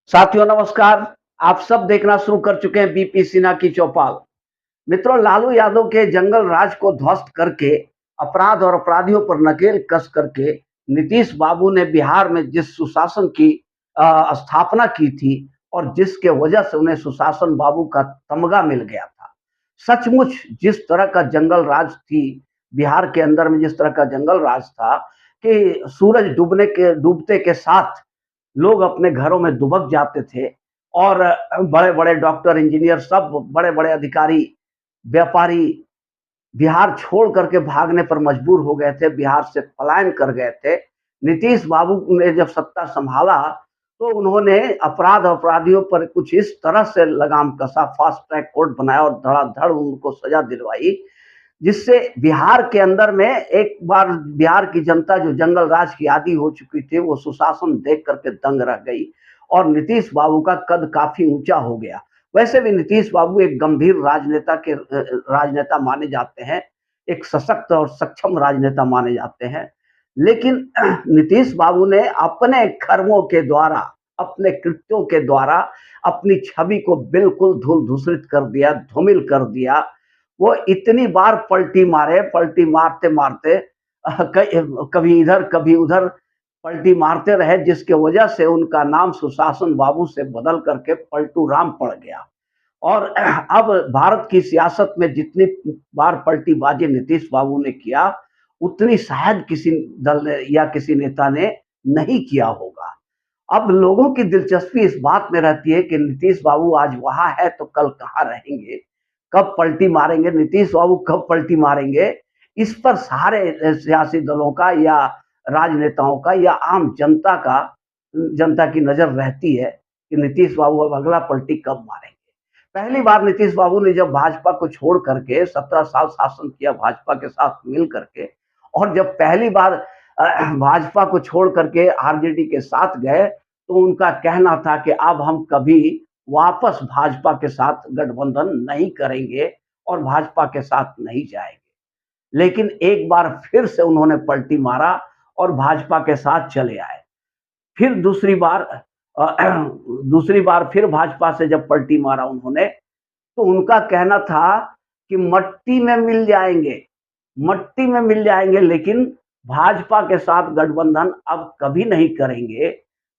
साथियों नमस्कार। आप सब देखना शुरू कर चुके हैं बीपी सिन्हा की चौपाल। मित्रों, लालू यादव के जंगल राज को ध्वस्त करके अपराध और अपराधियों पर नकेल कस करके नीतीश बाबू ने बिहार में जिस सुशासन की स्थापना की थी और जिसके वजह से उन्हें सुशासन बाबू का तमगा मिल गया था। सचमुच जिस तरह का जंगल राज थी बिहार के अंदर में, जिस तरह का जंगल राज था कि सूरज डूबते के साथ लोग अपने घरों में दुबक जाते थे और बड़े-बड़े डॉक्टर, इंजीनियर, सब बड़े-बड़े अधिकारी, व्यापारी बिहार छोड़ करके भागने पर मजबूर हो गए थे, बिहार से पलायन कर गए थे। नीतीश बाबू ने जब सत्ता संभाला, तो उन्होंने अपराध और अपराधियों पर कुछ इस तरह से लगाम कसा, फास्ट ट्रैक कोर्ट बनाया और धड़ाधड़ उनको सजा दिलवाई, जिससे बिहार के अंदर में एक बार बिहार की जनता जो जंगल राज की आदी हो चुकी थी, वो सुशासन देख करके दंग रह गई और नीतीश बाबू का कद काफ़ी ऊँचा हो गया। वैसे भी नीतीश बाबू एक गंभीर राजनेता माने जाते हैं, एक सशक्त और सक्षम राजनेता माने जाते हैं। लेकिन नीतीश बाबू ने अपने कर्मों के द्वारा, अपने कृत्यों के द्वारा अपनी छवि को बिल्कुल धूल-धूसरित कर दिया, धूमिल कर दिया। वो इतनी बार पलटी मारे, पलटी मारते-मारते कभी इधर कभी उधर पलटी मारते रहे, जिसके वजह से उनका नाम सुशासन बाबू से बदल करके पलटू राम पड़ गया। और अब भारत की सियासत में जितनी बार पलटीबाजी नीतीश बाबू ने किया, उतनी शायद किसी दल ने या किसी नेता ने नहीं किया होगा। अब लोगों की दिलचस्पी इस बात में रहती है कि नीतीश बाबू आज वहाँ है तो कल कहाँ रहेंगे? कब पलटी मारेंगे? नीतीश बाबू कब पलटी मारेंगे? इस पर सारे सियासी दलों का या राजनेताओं का या आम जनता की नज़र रहती है कि नीतीश बाबू अब अगला पलटी कब मारेंगे। पहली बार नीतीश बाबू ने जब भाजपा को छोड़ करके 17 साल शासन किया भाजपा के साथ मिल करके, और जब पहली बार भाजपा को छोड़ करके आरजेडी के साथ गए, तो उनका कहना था कि अब हम कभी वापस भाजपा के साथ गठबंधन नहीं करेंगे और भाजपा के साथ नहीं जाएँगे। लेकिन एक बार फिर से उन्होंने पलटी मारा और भाजपा के साथ चले आए। फिर दूसरी बार फिर भाजपा से जब पलटी मारा उन्होंने, तो उनका कहना था कि मट्टी में मिल जाएँगे, लेकिन भाजपा के साथ गठबंधन अब कभी नहीं करेंगे,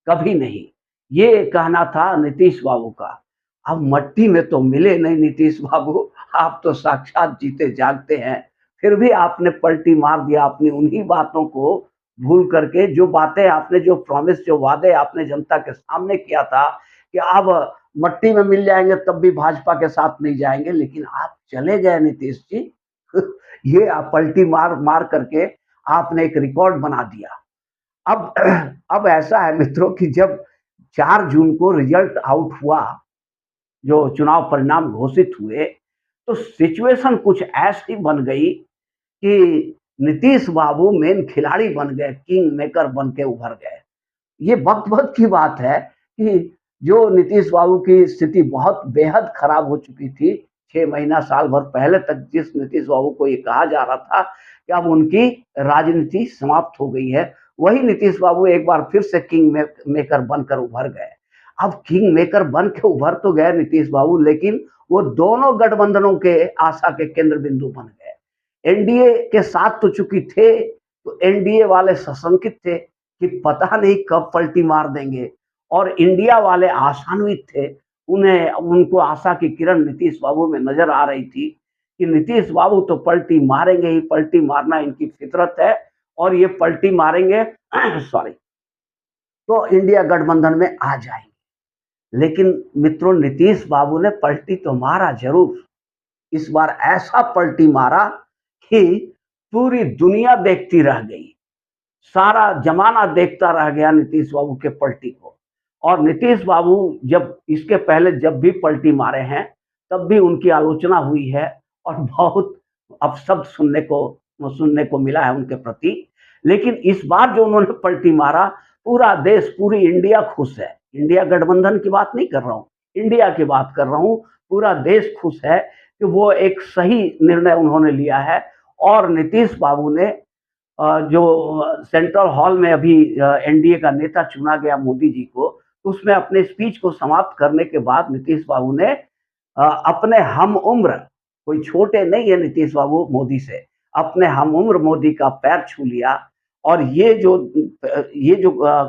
कभी नहीं। ये कहना था नीतीश बाबू का। अब मट्टी में तो मिले नहीं नीतीश बाबू, आप तो साक्षात जीते जागते हैं। फिर भी आपने पलटी मार दिया अपनी उन्हीं बातों को भूल करके, जो बातें आपने, जो प्रॉमिस, जो वादे आपने जनता के सामने किया था कि अब मट्टी में मिल जाएँगे तब भी भाजपा के साथ नहीं जाएँगे, लेकिन आप चले गए नीतीश जी। ये आप पलटी मार मार करके आपने एक रिकॉर्ड बना दिया। अब अब ऐसा है मित्रों कि जब 4 जून को रिजल्ट आउट हुआ, जो चुनाव परिणाम घोषित हुए, तो सिचुएशन कुछ ऐसी बन गई कि नीतीश बाबू मेन खिलाड़ी बन गए, किंग मेकर बन के उभर गए। ये वक़्त-वक़्त की बात है कि जो नीतीश बाबू की स्थिति बहुत बेहद खराब हो चुकी थी, 6 महीना, साल भर पहले तक जिस नीतीश बाबू को ये कहा जा रहा था कि अब उनकी राजनीति समाप्त हो गई है, वही नीतीश बाबू एक बार फिर से मेकर बनकर उभर गए। अब किंग मेकर बन के उभर तो गए नीतीश बाबू, लेकिन वो दोनों गठबंधनों के आशा के केंद्र बिंदु बन गए। एनडीए के साथ तो चूँकि थे, तो एनडीए वाले सशंकित थे कि पता नहीं कब पलटी मार देंगे, और इंडिया वाले आशान्वित थे। उन्हें उनको आशा की किरण नीतीश बाबू में नज़र आ रही थी कि नीतीश बाबू तो पलटी मारेंगे ही, पलटी मारना इनकी फितरत है और ये पलटी मारेंगे सॉरी, तो इंडिया गठबंधन में आ जाएँगे। लेकिन मित्रों, नीतीश बाबू ने पलटी तो मारा ज़रूर। इस बार ऐसा पलटी मारा कि पूरी दुनिया देखती रह गई। सारा ज़माना देखता रह गया नीतीश बाबू के पलटी को। और नीतीश बाबू जब इसके पहले जब भी पलटी मारे हैं, तब भी उनकी आलोचना हुई है और बहुत अपशब्द सुनने को मिला है उनके प्रति। लेकिन इस बार जो उन्होंने पलटी मारा, पूरा देश, पूरी इंडिया खुश है। इंडिया गठबंधन की बात नहीं कर रहा हूँ, इंडिया की बात कर रहा हूँ। पूरा देश खुश है कि वो एक सही निर्णय उन्होंने लिया है। और नीतीश बाबू ने जो सेंट्रल हॉल में अभी एनडीए का नेता चुना गया मोदी जी को, उसमें अपने स्पीच को समाप्त करने के बाद नीतीश बाबू ने अपने हम उम्र, कोई छोटे नहीं है नीतीश बाबू मोदी से, अपने हम उम्र मोदी का पैर छू लिया और ये जो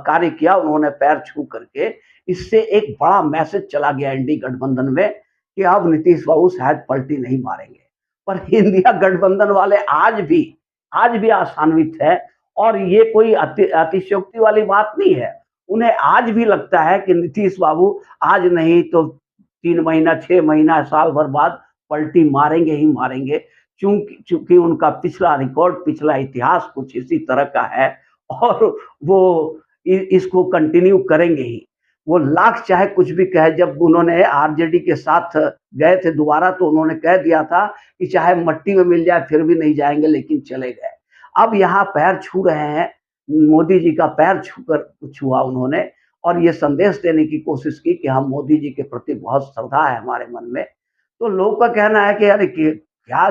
कार्य किया उन्होंने पैर छू करके, इससे एक बड़ा मैसेज चला गया इंडी गठबंधन में कि अब नीतीश बाबू शायद पलटी नहीं मारेंगे। पर इंडिया गठबंधन वाले आज भी आशान्वित है और ये कोई अतिशयोक्ति वाली बात नहीं है। उन्हें आज भी लगता है कि नीतीश बाबू आज नहीं तो 3 महीना, 6 महीना, साल भर बाद पलटी मारेंगे ही मारेंगे। चूँकि उनका पिछला रिकॉर्ड, पिछला इतिहास कुछ इसी तरह का है और वो इसको कंटिन्यू करेंगे ही। वो लाख चाहे कुछ भी कहे, जब उन्होंने आरजेडी के साथ गए थे दोबारा तो उन्होंने कह दिया था कि चाहे मट्टी में मिल जाए फिर भी नहीं जाएँगे, लेकिन चले गए। अब यहाँ पैर छू रहे हैं, मोदी जी का पैर छुआ उन्होंने और ये संदेश देने की कोशिश की कि हम मोदी जी के प्रति बहुत श्रद्धा है हमारे मन में। तो लोग का कहना है कि अरे क्या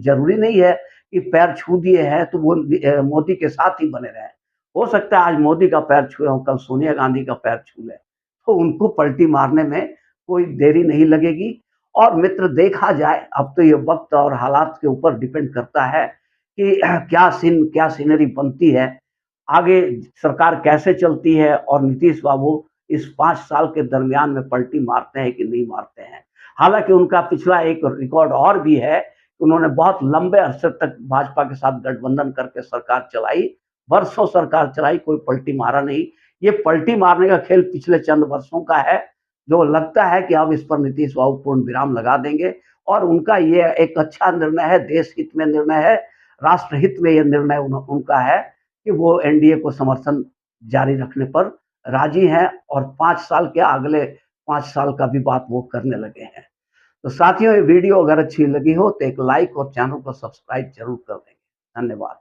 ज़रूरी नहीं है कि पैर छू दिए हैं तो वो मोदी के साथ ही बने रहें। हो सकता है आज मोदी का पैर छुए हों, कल सोनिया गांधी का पैर छू लें, तो उनको पलटी मारने में कोई देरी नहीं लगेगी। और मित्र देखा जाए, अब तो ये वक़्त और हालात के ऊपर डिपेंड करता है कि क्या सीनरी बनती है, आगे सरकार कैसे चलती है और नीतीश बाबू इस 5 साल के दरमियान में पलटी मारते हैं कि नहीं मारते हैं। हालाँकि उनका पिछला एक रिकॉर्ड और भी है, उन्होंने बहुत लंबे अरसे तक भाजपा के साथ गठबंधन करके सरकार चलाई, वर्षों सरकार चलाई, कोई पलटी मारा नहीं। ये पलटी मारने का खेल पिछले चंद वर्षों का है, जो लगता है कि अब इस पर नीतीश बाबू पूर्ण विराम लगा देंगे और उनका ये एक अच्छा निर्णय है, देश हित में निर्णय है, राष्ट्र हित में ये निर्णय उनका है कि वो एनडीए को समर्थन जारी रखने पर राजी हैं और 5 साल क्या अगले 5 साल का भी बात वो करने लगे हैं। तो साथियों, ये वीडियो अगर अच्छी लगी हो तो एक लाइक और चैनल को सब्सक्राइब ज़रूर कर देंगे। धन्यवाद।